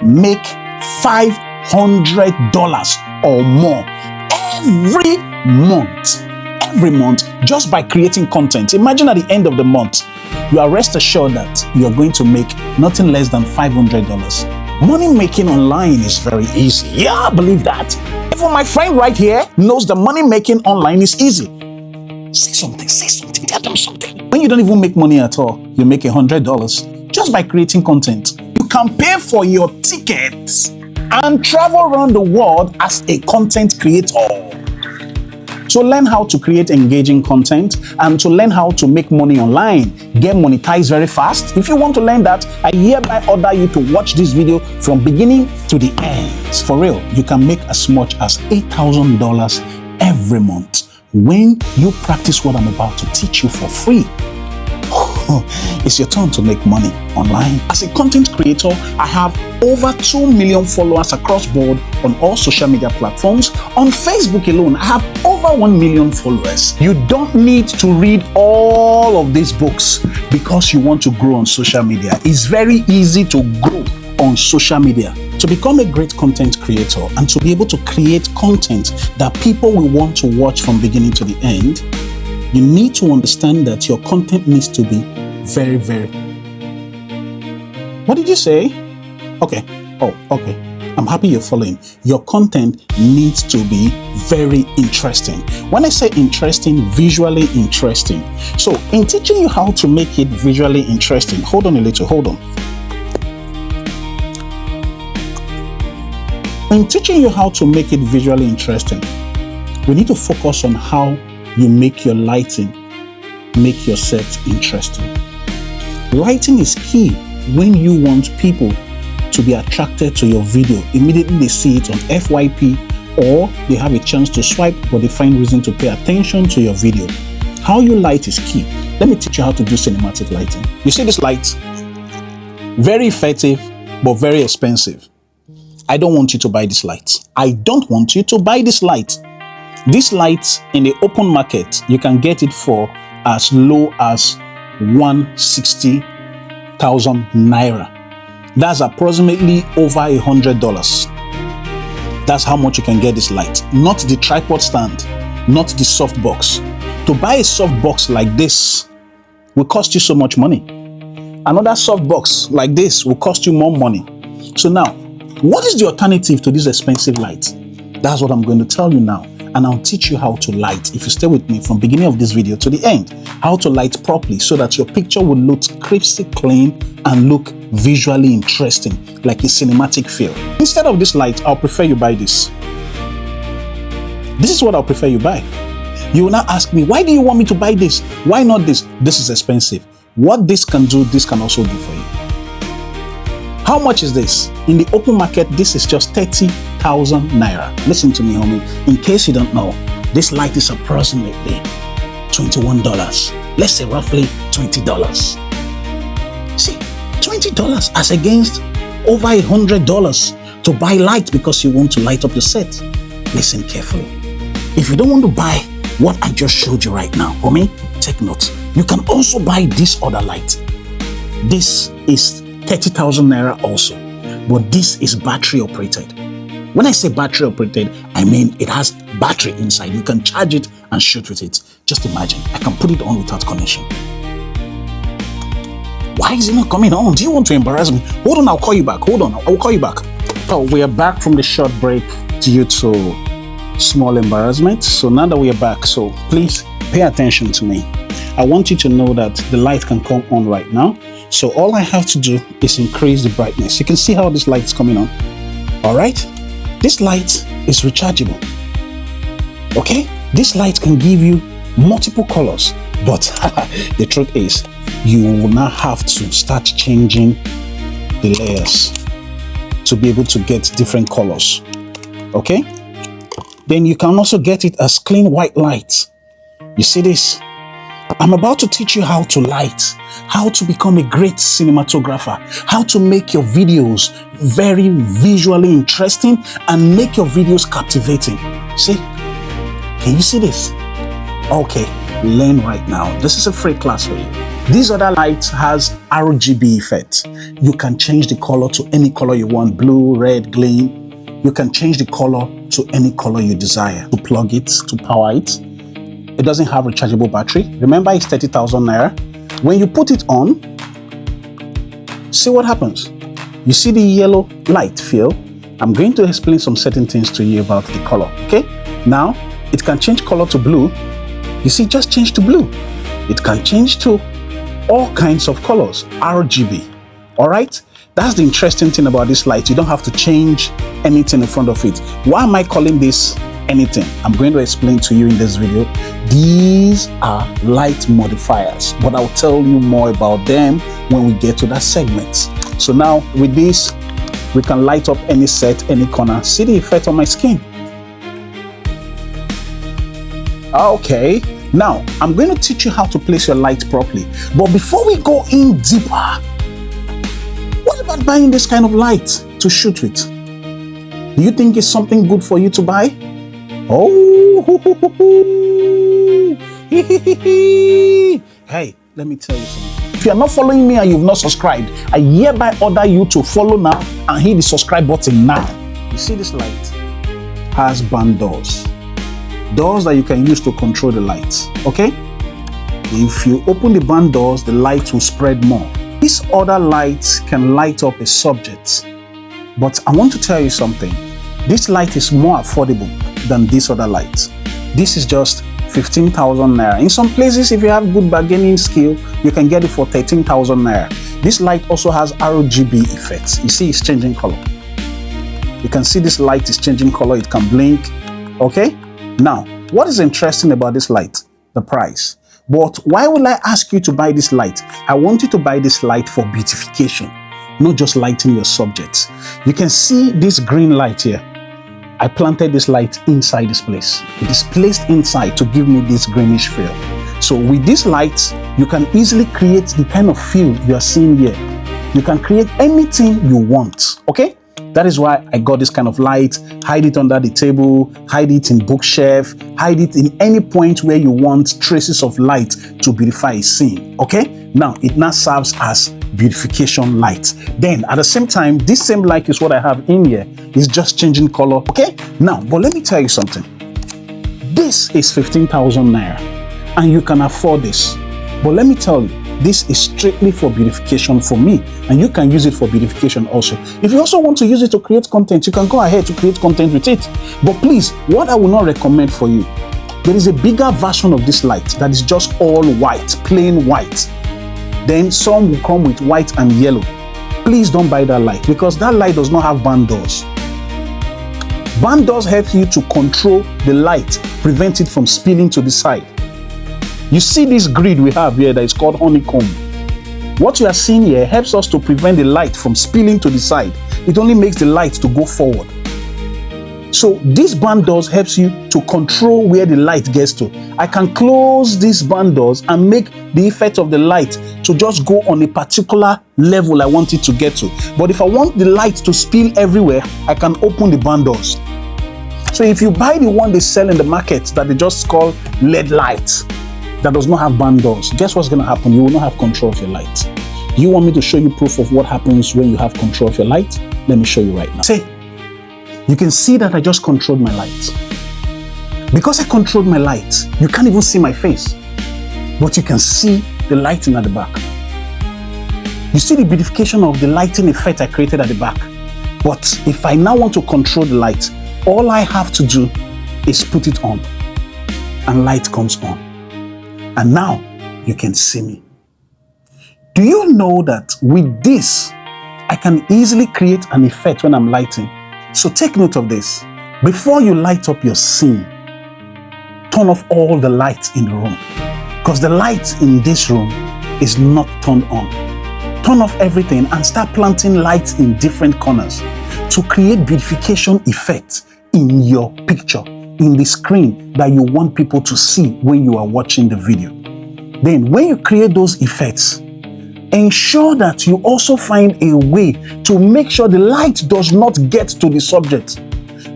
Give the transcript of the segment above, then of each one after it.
make $500 or more every month just by creating content. Imagine at the end of the month, you are rest assured that you are going to make nothing less than $500. Money making online is very easy. Yeah, I believe that. Even my friend right here knows that money making online is easy. Say something, tell them something. When you don't even make money at all, you make $100 just by creating content. You can pay for your tickets and travel around the world as a content creator. So learn how to create engaging content and to learn how to make money online. Get monetized very fast. If you want to learn that, I hereby order you to watch this video from beginning to the end. For real, you can make as much as $8,000 every month when you practice what I'm about to teach you for free. It's your turn to make money online. As a content creator, I have over 2 million followers across board on all social media platforms. On Facebook alone, I have over 1 million followers. You don't need to read all of these books because you want to grow on social media. It's very easy to grow on social media. To become a great content creator and to be able to create content that people will want to watch from beginning to the end, you need to understand that your content needs to be very. What did you say? Okay. I'm happy you're following. Your content needs to be very interesting. When I say interesting, visually interesting. So in teaching you how to make it visually interesting, hold on. In teaching you how to make it visually interesting, we need to focus on how you make your lighting, make your set interesting. Lighting is key when you want people to be attracted to your video. Immediately they see it on FYP or they have a chance to swipe, but they find reason to pay attention to your video. How you light is key. Let me teach you how to do cinematic lighting. You see this light? Very effective, but very expensive. I don't want you to buy this light. This light in the open market, you can get it for as low as 160,000 naira. That's approximately over $100. That's how much you can get this light. Not the tripod stand, not the soft box. To buy a soft box like this will cost you so much money. Another soft box like this will cost you more money. So now, what is the alternative to this expensive light? That's what I'm going to tell you now. And I'll teach you how to light, if you stay with me from beginning of this video to the end, how to light properly so that your picture will look crispy clean and look visually interesting, like a cinematic feel. Instead of this light, I'll prefer you buy this. This is what I'll prefer you buy. You will now ask me, why do you want me to buy this? Why not this? This is expensive. What this can do, this can also do for you. How much is this? In the open market, this is just 30,000 naira. Listen to me, homie. In case you don't know, this light is approximately $21. Let's say roughly $20. See, $20 as against over $100 to buy light because you want to light up your set. Listen carefully. If you don't want to buy what I just showed you right now, homie, take note. You can also buy this other light. This is 30,000 naira also, but this is battery operated. When I say battery operated, I mean it has battery inside. You can charge it and shoot with it. Just imagine, I can put it on without connection. Why is it not coming on? Do you want to embarrass me? Hold on, I'll call you back. Hold on, I'll call you back. Oh, we are back from the short break due to small embarrassment. So now that we are back, so please pay attention to me. I want you to know that the light can come on right now. So all I have to do is increase the brightness. You can see how this light is coming on. All right. This light is rechargeable. Okay. This light can give you multiple colors, but the truth is you will now have to start changing the layers to be able to get different colors. Okay. Then you can also get it as clean white light. You see this? I'm about to teach you how to light, how to become a great cinematographer, how to make your videos very visually interesting and make your videos captivating. See? Can you see this? Okay, learn right now. This is a free class for you. This other light has RGB effect. You can change the color to any color you want, blue, red, green. You can change the color to any color you desire. To plug it, to power it. It doesn't have rechargeable battery. Remember, it's 30,000 naira. When you put it on, see what happens. You see the yellow light fill. I'm going to explain some certain things to you about the color, okay? Now, it can change color to blue. You see, just change to blue. It can change to all kinds of colors, RGB, all right? That's the interesting thing about this light. You don't have to change anything in front of it. Why am I calling this anything? I'm going to explain to you in this video. These are light modifiers, but I'll tell you more about them when we get to that segment. So now with this, we can light up any set, any corner. See the effect on my skin. Okay, now I'm going to teach you how to place your light properly. But before we go in deeper, what about buying this kind of light to shoot with? Do you think it's something good for you to buy? Oh, hey, let me tell you something. If you are not following me and you've not subscribed, I hereby order you to follow now and hit the subscribe button now. You see this light has band doors. Doors that you can use to control the lights, okay? If you open the band doors, the light will spread more. These other lights can light up a subject. But I want to tell you something. This light is more affordable than this other light. This is just 15,000 naira. In some places, if you have good bargaining skill, you can get it for 13,000 naira. This light also has RGB effects. You see it's changing color. You can see this light is changing color. It can blink, okay? Now, what is interesting about this light? The price. But why will I ask you to buy this light? I want you to buy this light for beautification, not just lighting your subjects. You can see this green light here. I planted this light inside this place. It is placed inside to give me this greenish feel. So with this light, you can easily create the kind of feel you are seeing here. You can create anything you want, okay? That is why I got this kind of light. Hide it under the table, hide it in bookshelf, hide it in any point where you want traces of light to beautify a scene, okay? Now, it now serves as beautification light. Then at the same time, this same light is what I have in here. It's just changing color, okay? Now, but let me tell you something. This is 15,000 naira and you can afford this. But let me tell you, this is strictly for beautification for me, and you can use it for beautification also. If you also want to use it to create content, you can go ahead to create content with it. But please, what I will not recommend for you, there is a bigger version of this light that is just all white, plain white. Then some will come with white and yellow. Please don't buy that light because that light does not have band doors. Band doors help you to control the light, prevent it from spilling to the side. You see this grid we have here that is called honeycomb. What you are seeing here helps us to prevent the light from spilling to the side. It only makes the light to go forward. So this band doors helps you to control where the light gets to. I can close these band doors and make the effect of the light to just go on a particular level I want it to get to. But if I want the light to spill everywhere, I can open the band doors. So if you buy the one they sell in the market that they just call LED lights, that does not have band doors, guess what's going to happen? You will not have control of your light. Do you want me to show you proof of what happens when you have control of your light? Let me show you right now. See, you can see that I just controlled my light. Because I controlled my light, you can't even see my face, but you can see the lighting at the back. You see the beautification of the lighting effect I created at the back. But if I now want to control the light, all I have to do is put it on, and light comes on. And now you can see me. Do you know that with this, I can easily create an effect when I'm lighting? So take note of this. Before you light up your scene, turn off all the lights in the room. Because the light in this room is not turned on. Turn off everything and start planting lights in different corners to create beautification effects in your picture, in the screen that you want people to see when you are watching the video. Then when you create those effects, ensure that you also find a way to make sure the light does not get to the subject.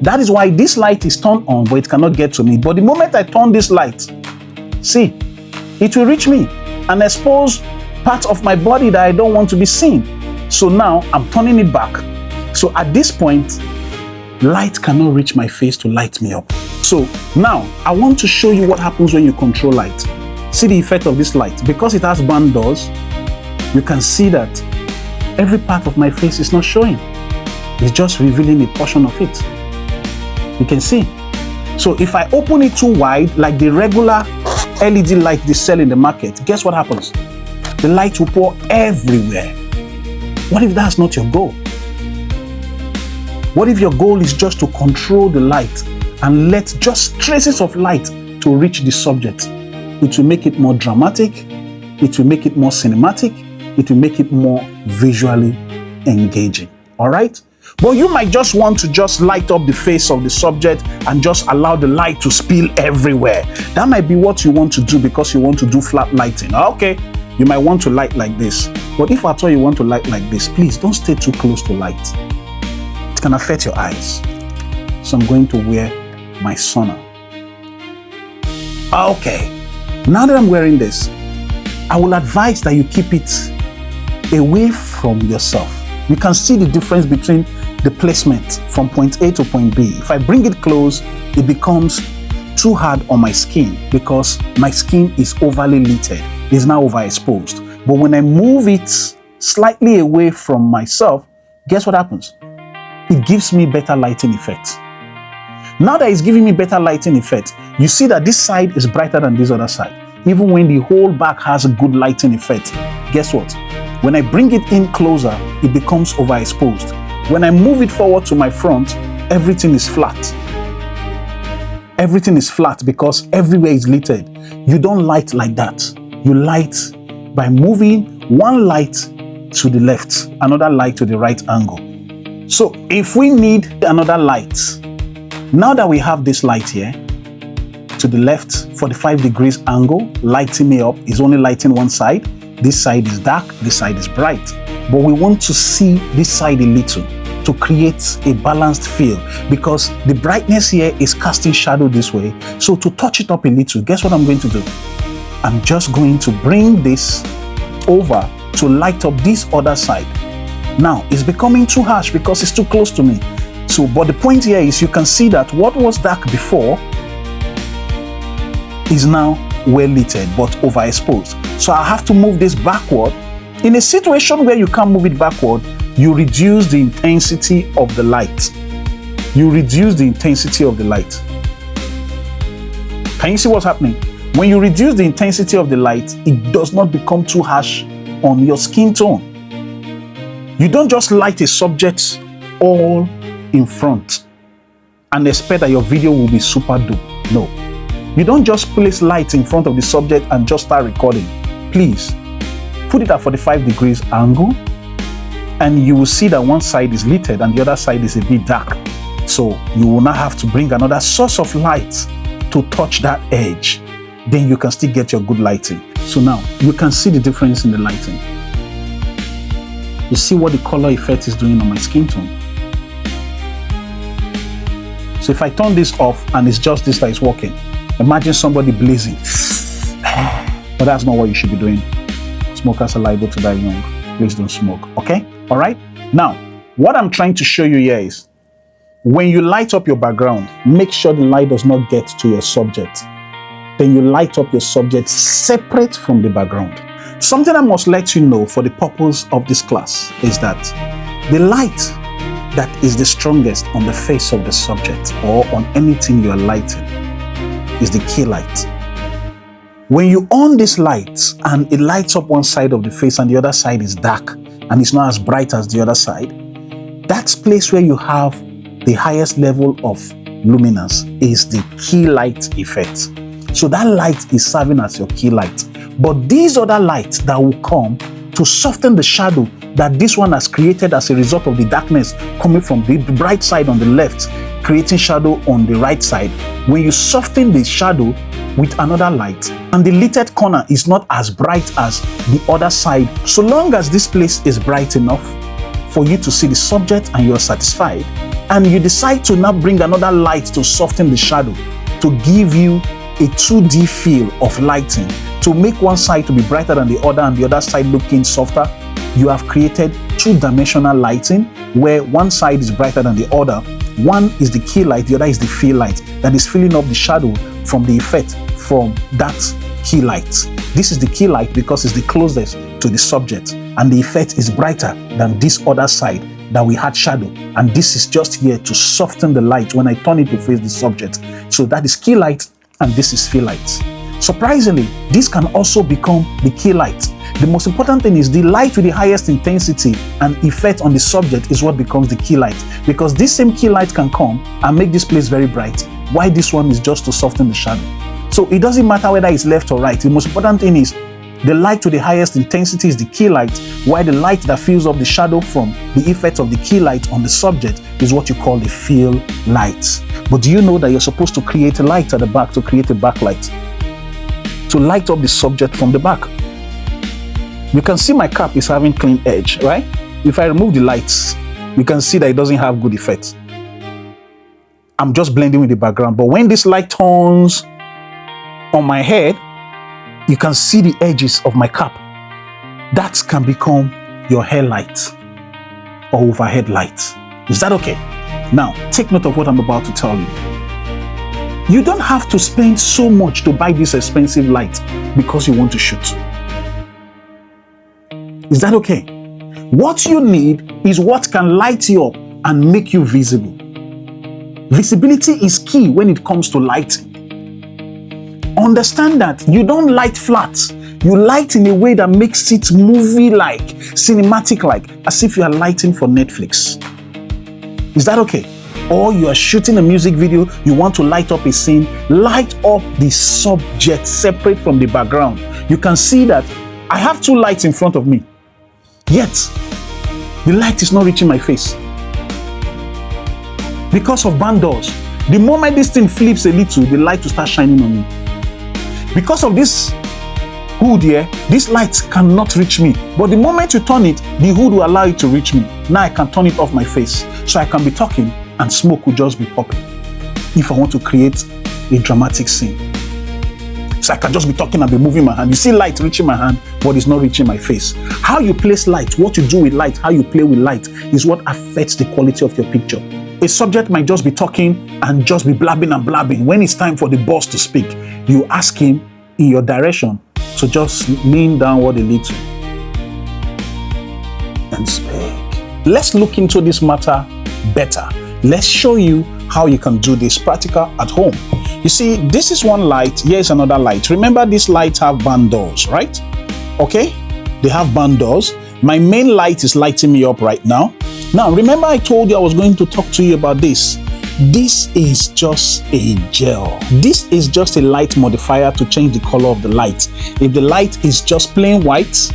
That is why this light is turned on, but it cannot get to me. But the moment I turn this light, see, it will reach me and expose part of my body that I don't want to be seen. So now I'm turning it back. So at this point, light cannot reach my face to light me up. So now I want to show you what happens when you control light. See the effect of this light. Because it has band doors, you can see that every part of my face is not showing. It's just revealing a portion of it. You can see. So if I open it too wide, like the regular LED light they sell in the market, guess what happens? The light will pour everywhere. What if that's not your goal? What if your goal is just to control the light and let just traces of light to reach the subject? It will make it more dramatic, it will make it more cinematic, it will make it more visually engaging. All right? But you might just want to just light up the face of the subject and just allow the light to spill everywhere. That might be what you want to do because you want to do flat lighting. Okay, you might want to light like this. But if at all you want to light like this, please don't stay too close to light. It can affect your eyes. So I'm going to wear my sonar. Okay, now that I'm wearing this, I will advise that you keep it away from yourself. You can see the difference between the placement from point A to point B. If I bring it close, it becomes too hard on my skin because my skin is overly lighted. It's now overexposed. But when I move it slightly away from myself, guess what happens? It gives me better lighting effect. Now that it's giving me better lighting effect, you see that this side is brighter than this other side. Even when the whole back has a good lighting effect, guess what? When I bring it in closer, it becomes overexposed. When I move it forward to my front, everything is flat. Everything is flat because everywhere is lighted. You don't light like that. You light by moving one light to the left, another light to the right angle. So if we need another light, now that we have this light here, to the left, 45 degrees angle, lighting me up, is only lighting one side. This side is dark, this side is bright. But we want to see this side a little to create a balanced feel because the brightness here is casting shadow this way. So to touch it up a little, guess what I'm going to do? I'm just going to bring this over to light up this other side. Now, it's becoming too harsh because it's too close to me. So, but the point here is you can see that what was dark before is now well lit but overexposed. So I have to move this backward. In a situation where you can't move it backward, you reduce the intensity of the light. You reduce the intensity of the light. Can you see what's happening? When you reduce the intensity of the light, it does not become too harsh on your skin tone. You don't just light a subject all in front and expect that your video will be super dope. No. You don't just place light in front of the subject and just start recording. Please, put it at 45 degrees angle and you will see that one side is lit and the other side is a bit dark. So you will not have to bring another source of light to touch that edge. Then you can still get your good lighting. So now you can see the difference in the lighting. You see what the color effect is doing on my skin tone. So if I turn this off and it's just this that is working, imagine somebody blazing. But that's not what you should be doing. Smokers are liable to die young. Please don't smoke, okay? All right? Now, what I'm trying to show you here is when you light up your background, make sure the light does not get to your subject. Then you light up your subject separate from the background. Something I must let you know for the purpose of this class is that the light that is the strongest on the face of the subject or on anything you are lighting is the key light. When you on this light and it lights up one side of the face and the other side is dark and it's not as bright as the other side, that's place where you have the highest level of luminance is the key light effect. So that light is serving as your key light. But these other lights that will come to soften the shadow that this one has created as a result of the darkness coming from the bright side on the left, creating shadow on the right side. When you soften the shadow with another light and the lighted corner is not as bright as the other side, so long as this place is bright enough for you to see the subject and you're satisfied, and you decide to now bring another light to soften the shadow to give you a 2D feel of lighting, To make one side to be brighter than the other and the other side looking softer, you have created two-dimensional lighting where one side is brighter than the other. One is the key light, the other is the fill light that is filling up the shadow from the effect from that key light. This is the key light because it's the closest to the subject, and the effect is brighter than this other side that we had shadow, and this is just here to soften the light when I turn it to face the subject. So that is key light and this is fill light. Surprisingly, this can also become the key light. The most important thing is the light with the highest intensity and effect on the subject is what becomes the key light, because this same key light can come and make this place very bright, while this one is just to soften the shadow. So it doesn't matter whether it's left or right. The most important thing is the light with the highest intensity is the key light, while the light that fills up the shadow from the effect of the key light on the subject is what you call the fill light. But do you know that you're supposed to create a light at the back to create a backlight, to light up the subject from the back? You can see my cap is having clean edge, right? If I remove the lights, you can see that it doesn't have good effect. I'm just blending with the background. But when this light turns on my head, you can see the edges of my cap. That can become your hair light or overhead light. Is that okay? Now, take note of what I'm about to tell you. You don't have to spend so much to buy this expensive light because you want to shoot. Is that okay? What you need is what can light you up and make you visible. Visibility is key when it comes to lighting. Understand that you don't light flat. You light in a way that makes it movie-like, cinematic-like, as if you are lighting for Netflix. Is that okay? Or you are shooting a music video, you want to light up a scene, light up the subject separate from the background. You can see that I have two lights in front of me, yet the light is not reaching my face because of barn doors. The moment this thing flips a little, the light will start shining on me. Because of this hood here, this light cannot reach me. But the moment you turn it, the hood will allow it to reach me. Now I can turn it off my face, so I can be talking and smoke will just be popping if I want to create a dramatic scene. So I can just be talking and be moving my hand. You see light reaching my hand, but it's not reaching my face. How you place light, what you do with light, how you play with light is what affects the quality of your picture. A subject might just be talking and just be blabbing and blabbing. When it's time for the boss to speak, you ask him in your direction to just lean downward a little and speak. Let's look into this matter better. Let's show you how you can do this practical at home. You see, this is one light, here is another light. Remember, these lights have barn doors, right? Okay, they have barn doors. My main light is lighting me up right now. Now, remember I told you I was going to talk to you about this. This is just a gel. This is just a light modifier to change the color of the light. If the light is just plain white,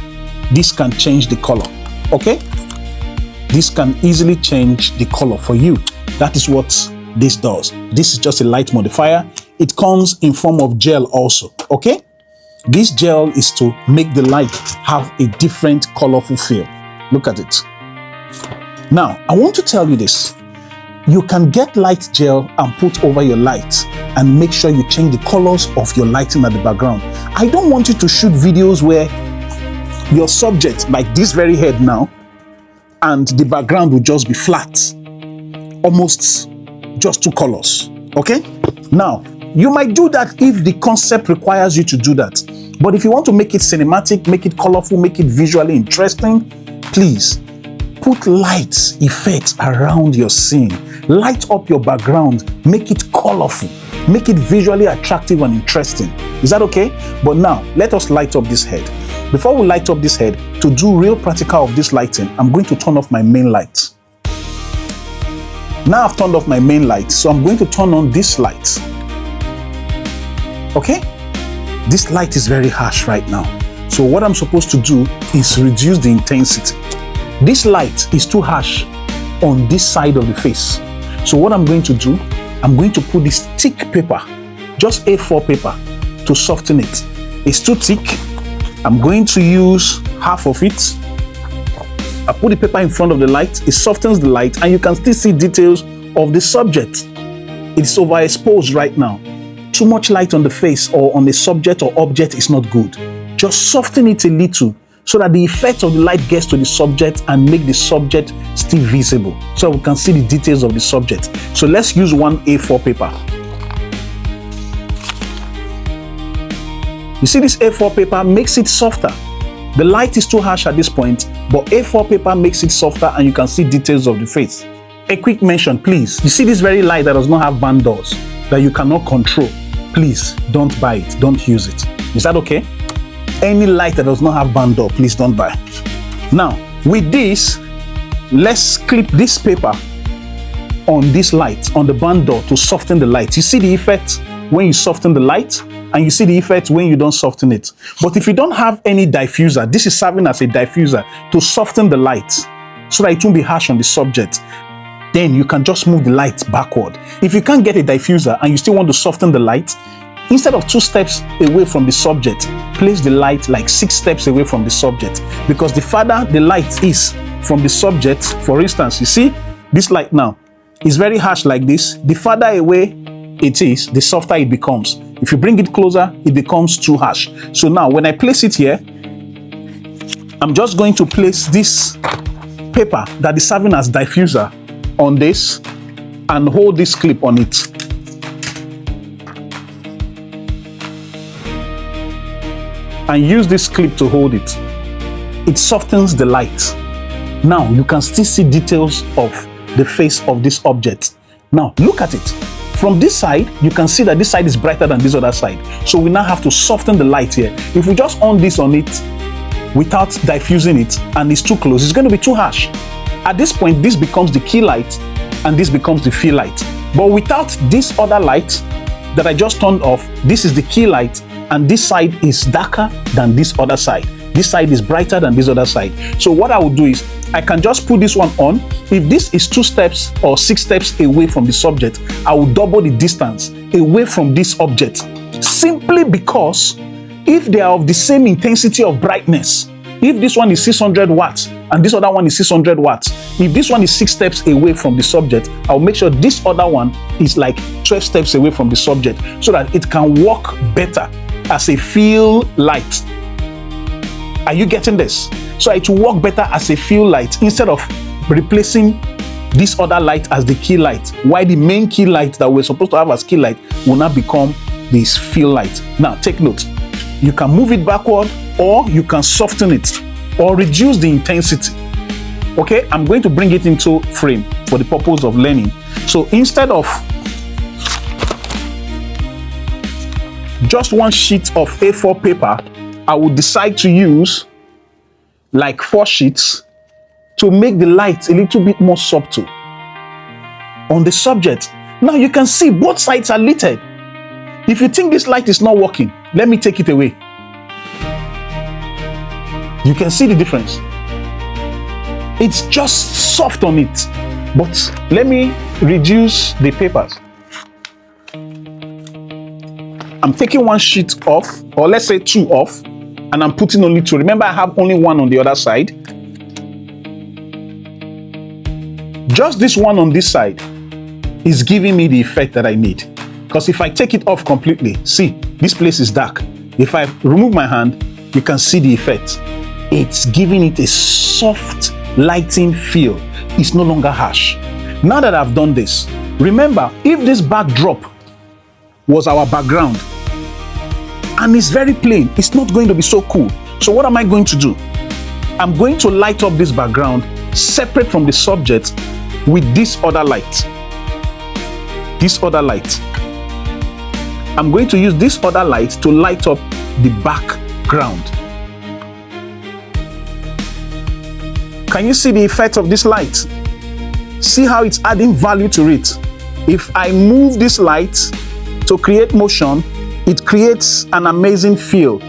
this can change the color, okay? This can easily change the color for you. That is what this does. This is just a light modifier. It comes in form of gel also, okay? This gel is to make the light have a different colorful feel. Look at it. Now, I want to tell you this. You can get light gel and put over your light and make sure you change the colors of your lighting at the background. I don't want you to shoot videos where your subject, like this very head now, and the background will just be flat, almost just two colors, okay? Now, you might do that if the concept requires you to do that. But if you want to make it cinematic, make it colorful, make it visually interesting, please put lights, effects around your scene. Light up your background, make it colorful, make it visually attractive and interesting. Is that okay? But now, let us light up this head. Before we light up this head, to do real practical of this lighting, I'm going to turn off my main light. Now I've turned off my main light, so I'm going to turn on this light. Okay? This light is very harsh right now. So what I'm supposed to do is reduce the intensity. This light is too harsh on this side of the face. So what I'm going to do, I'm going to put this thick paper, just A4 paper, to soften it. It's too thick. I'm going to use half of it. I put the paper in front of the light. It softens the light and you can still see details of the subject. It's overexposed right now. too much light on the face or on a subject or object is not good. Just soften it a little so that the effect of the light gets to the subject and make the subject still visible, so we can see the details of the subject. So let's use one A4 paper. You see, this A4 paper makes it softer. The light is too harsh at this point, but A4 paper makes it softer and you can see details of the face. A quick mention, please. You see this very light that does not have band doors, that you cannot control. Please don't buy it, don't use it. Is that okay? Any light that does not have band door, please don't buy. Now, with this, let's clip this paper on this light, on the band door, to soften the light. You see the effect when you soften the light, and you see the effect when you don't soften it. But if you don't have any diffuser, this is serving as a diffuser to soften the light so that it won't be harsh on the subject. Then you can just move the light backward. If you can't get a diffuser and you still want to soften the light, instead of 2 steps away from the subject, place the light like 6 steps away from the subject. Because the farther the light is from the subject, for instance, you see this light now is very harsh like this. The farther away it is, the softer it becomes. If you bring it closer, it becomes too harsh. So now when I place it here, I'm just going to place this paper that is serving as diffuser on this and hold this clip on it. And use this clip to hold it. It softens the light. Now you can still see details of the face of this object. Now look at it. From this side, you can see that this side is brighter than this other side. So we now have to soften the light here. If we just on this on it without diffusing it and it's too close, it's going to be too harsh. At this point, this becomes the key light and this becomes the fill light. But without this other light that I just turned off, this is the key light and this side is darker than this other side. This side is brighter than this other side. So what I will do is I can just put this one on. If this is 2 steps or 6 steps away from the subject, I will double the distance away from this object. Simply because if they are of the same intensity of brightness, if this one is 600 watts and this other one is 600 watts, if this one is 6 steps away from the subject, I'll make sure this other one is like 12 steps away from the subject so that it can work better as a fill light. Are you getting this? So it will work better as a fill light instead of replacing this other light as the key light, while the main key light that we're supposed to have as key light will now become this fill light. Now take note, you can move it backward or you can soften it or reduce the intensity. Okay, I'm going to bring it into frame for the purpose of learning. So instead of just one sheet of A4 paper, I will decide to use like 4 sheets to make the light a little bit more subtle on the subject. Now you can see both sides are lit. If you think this light is not working, let me take it away. You can see the difference. It's just soft on it. But let me reduce the papers. I'm taking 1 sheet off, or let's say 2 off, and I'm putting only 2. Remember, I have only 1 on the other side. Just this one on this side is giving me the effect that I need. Because if I take it off completely, see, this place is dark. If I remove my hand, you can see the effect. It's giving it a soft lighting feel. It's no longer harsh. Now that I've done this, remember, if this backdrop was our background and it's very plain, it's not going to be so cool. So what am I going to do? I'm going to light up this background separate from the subject with this other light. This other light. I'm going to use this other light to light up the background. Can you see the effect of this light? See how it's adding value to it. If I move this light to create motion, it creates an amazing feel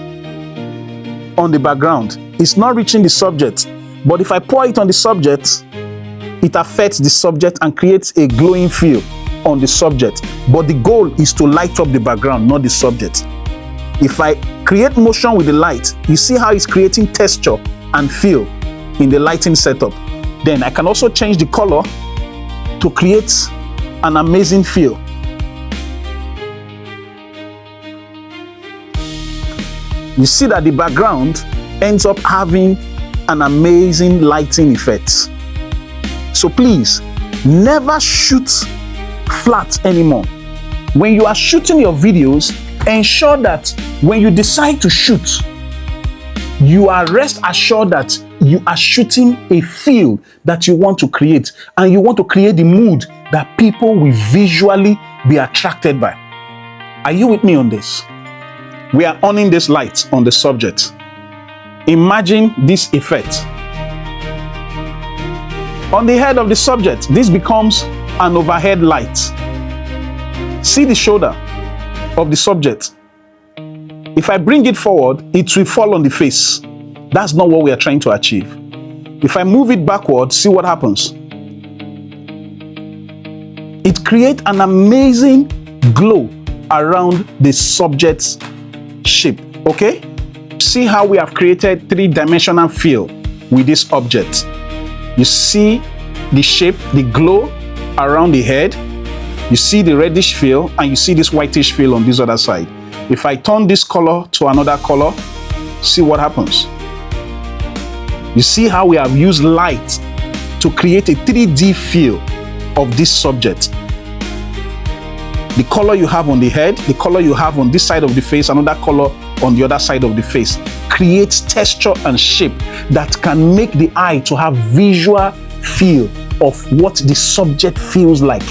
on the background. It's not reaching the subject, but if I pour it on the subject, it affects the subject and creates a glowing feel on the subject. But the goal is to light up the background, not the subject. If I create motion with the light, you see how it's creating texture and feel in the lighting setup. Then I can also change the color to create an amazing feel. you see that the background ends up having an amazing lighting effect. So please, never shoot flat anymore. When you are shooting your videos, ensure that when you decide to shoot, you are rest assured that you are shooting a feel that you want to create, and you want to create the mood that people will visually be attracted by. Are you with me on this? We are owning this light on the subject. Imagine this effect. On the head of the subject, this becomes an overhead light. See the shoulder of the subject. If I bring it forward, it will fall on the face. That's not what we are trying to achieve. If I move it backward, see what happens. It creates an amazing glow around the subject's shape. Okay? See how we have created three-dimensional feel with this object. You see the shape, the glow around the head. You see the reddish feel, and you see this whitish feel on this other side. If I turn this color to another color, see what happens. You see how we have used light to create a 3D feel of this subject. The color you have on the head, the color you have on this side of the face, another color on the other side of the face, creates texture and shape that can make the eye to have visual feel of what the subject feels like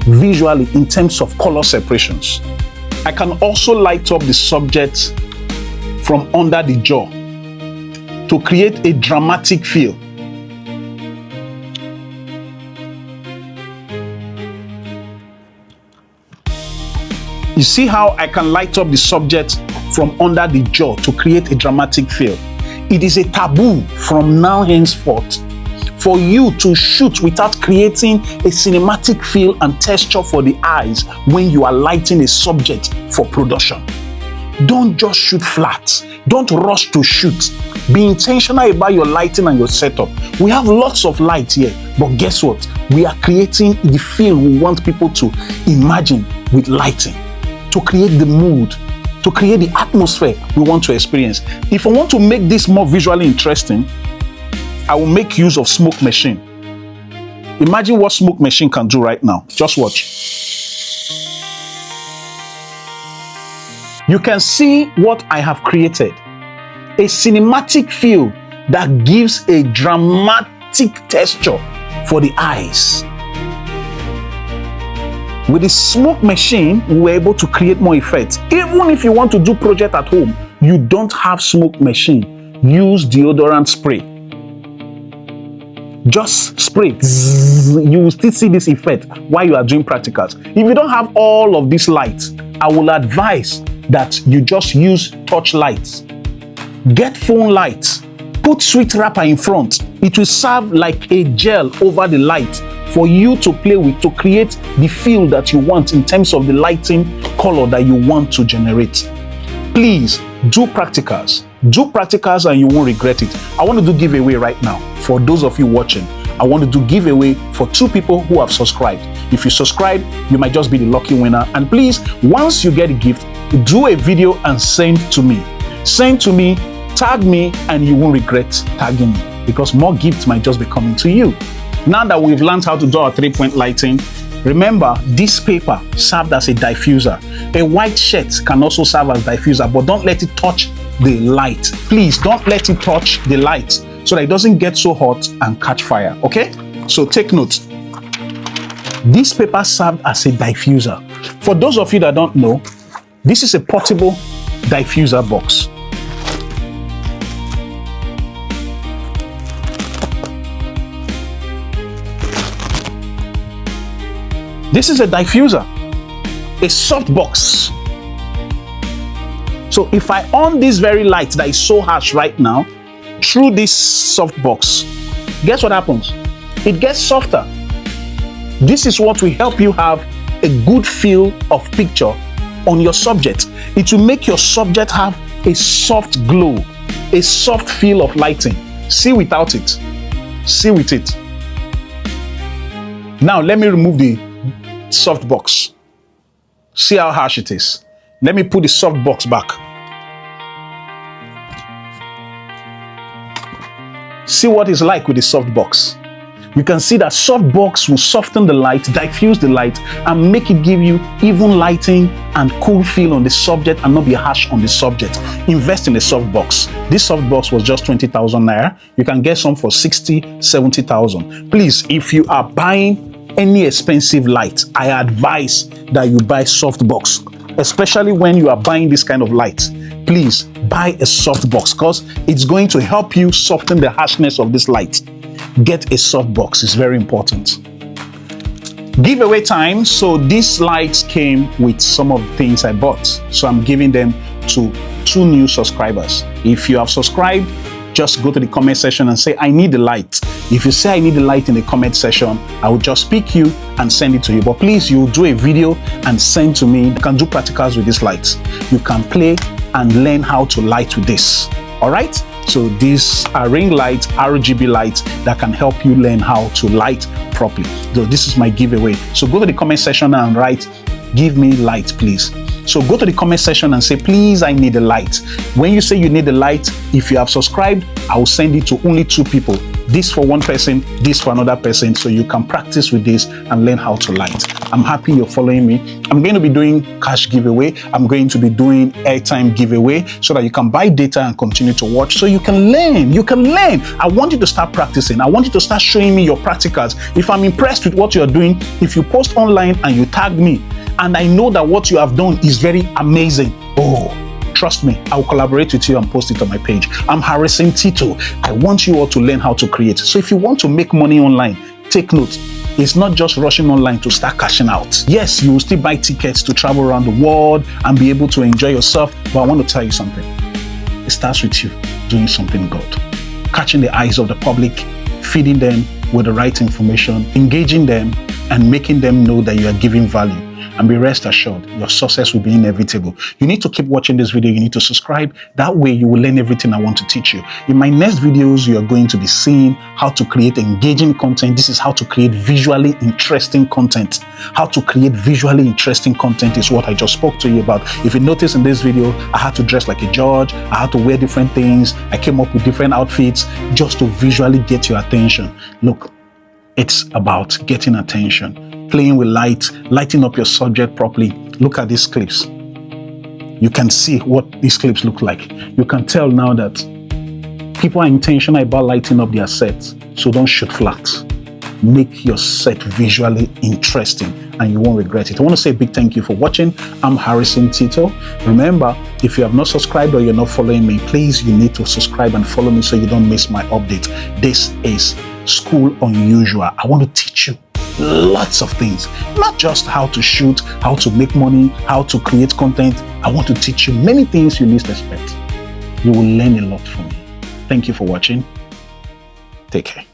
visually in terms of color separations. I can also light up the subject from under the jaw to create a dramatic feel. You see how I can light up the subject from under the jaw to create a dramatic feel. It is a taboo from now henceforth for you to shoot without creating a cinematic feel and texture for the eyes when you are lighting a subject for production. Don't just shoot flat. Don't rush to shoot. Be intentional about your lighting and your setup. We have lots of light here, but guess what? We are creating the feel we want people to imagine with lighting, to create the mood, to create the atmosphere we want to experience. If I want to make this more visually interesting, I will make use of smoke machine. Imagine what smoke machine can do right now. Just watch. You can see what I have created. A cinematic feel that gives a dramatic texture for the eyes. With the smoke machine, we were able to create more effects. Even if you want to do project at home, you don't have smoke machine, use deodorant spray. Just spray. You will still see this effect while you are doing practicals. If you don't have all of these lights, I will advise that you just use touch lights. Get phone lights. Put sweet wrapper in front. It will serve like a gel over the light for you to play with to create the feel that you want in terms of the lighting color that you want to generate. Please do practicals. Do practicals and you won't regret it. I want to do giveaway right now. For those of you watching, I want to do giveaway for 2 people who have subscribed. If you subscribe, you might just be the lucky winner. And please, once you get a gift, do a video and send to me. Send to me, tag me, and you won't regret tagging me because more gifts might just be coming to you. Now that we've learned how to do our 3-point lighting, remember this paper served as a diffuser. A white shirt can also serve as diffuser, but don't let it touch the light. Please don't let it touch the light so that it doesn't get so hot and catch fire. Okay? So take note. This paper served as a diffuser. For those of you that don't know, this is a portable diffuser box. This is a diffuser, a soft box. So if I on this very light that is so harsh right now through this soft box, guess what happens? It gets softer. This is what will help you have a good feel of picture on your subject. It will make your subject have a soft glow, a soft feel of lighting. See without it. See with it. Now let me remove the soft box. See how harsh it is. Let me put the soft box back. See what it's like with the softbox. You can see that softbox will soften the light, diffuse the light, and make it give you even lighting and cool feel on the subject and not be harsh on the subject. Invest in a softbox. This softbox was just 20,000 naira. You can get some for 60, 70,000. Please, if you are buying any expensive light, I advise that you buy softbox, especially when you are buying this kind of light. Please buy a softbox because it's going to help you soften the harshness of this light. Get a softbox, it's very important. Giveaway time. So these lights came with some of the things I bought. So I'm giving them to 2 new subscribers. If you have subscribed, just go to the comment section and say, I need the light. If you say I need the light in the comment section, I will just pick you and send it to you. But please, you do a video and send to me. You can do practicals with these lights. You can play and learn how to light with this. All right? So these are ring lights, RGB lights that can help you learn how to light properly. So this is my giveaway. So go to the comment section and write, give me light, please. So go to the comment section and say, please, I need a light. When you say you need a light, if you have subscribed, I will send it to only 2 people. This for one person, this for another person, so you can practice with this and learn how to light. I'm happy you're following me. I'm going to be doing cash giveaway. I'm going to be doing airtime giveaway so that you can buy data and continue to watch so you can learn. You can learn. I want you to start practicing. I want you to start showing me your practicals. If I'm impressed with what you're doing, if you post online and you tag me, and I know that what you have done is very amazing, trust me, I will collaborate with you and post it on my page. I'm Harrison Tito. I want you all to learn how to create. So if you want to make money online, take note. It's not just rushing online to start cashing out. Yes, you will still buy tickets to travel around the world and be able to enjoy yourself. But I want to tell you something. It starts with you doing something good. Catching the eyes of the public, feeding them with the right information, engaging them, and making them know that you are giving value. And be rest assured, your success will be inevitable. You need to keep watching this video. You need to subscribe. That way you will learn everything I want to teach you. In my next videos, you are going to be seeing how to create engaging content. This is how to create visually interesting content. How to create visually interesting content is what I just spoke to you about. If you notice in this video, I had to dress like a judge. I had to wear different things. I came up with different outfits just to visually get your attention. Look, it's about getting attention, playing with light, lighting up your subject properly. Look at these clips. You can see what these clips look like. You can tell now that people are intentional about lighting up their sets. So don't shoot flat. Make your set visually interesting and you won't regret it. I want to say a big thank you for watching. I'm Harrison Tito. Remember, if you have not subscribed or you're not following me, please, you need to subscribe and follow me so you don't miss my update. This is School Unusual. I want to teach you lots of things, not just how to shoot, how to make money, how to create content. I want to teach you many things you least expect. You will learn a lot from me. Thank you for watching. Take care.